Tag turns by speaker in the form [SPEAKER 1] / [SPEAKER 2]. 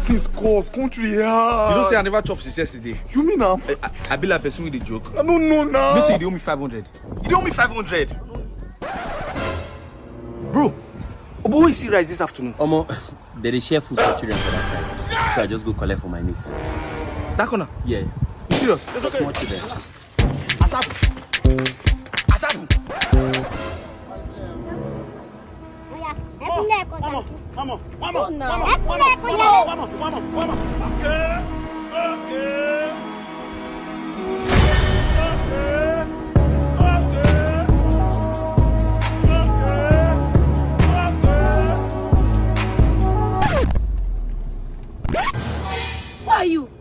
[SPEAKER 1] things cause country hard.
[SPEAKER 2] You don't say I never chop since yesterday.
[SPEAKER 1] You mean
[SPEAKER 2] I be like person with a joke.
[SPEAKER 1] I don't know now.
[SPEAKER 2] You say you owe me 500. You owe me 500. Bro, who is see rice this afternoon?
[SPEAKER 3] Omo, there is share food for children for that side. So I just go collect for my niece.
[SPEAKER 2] That corner?
[SPEAKER 3] Yeah.
[SPEAKER 2] You serious?
[SPEAKER 3] It's okay. Small children.
[SPEAKER 2] Asabu.
[SPEAKER 4] Vamos.
[SPEAKER 5] Who are you?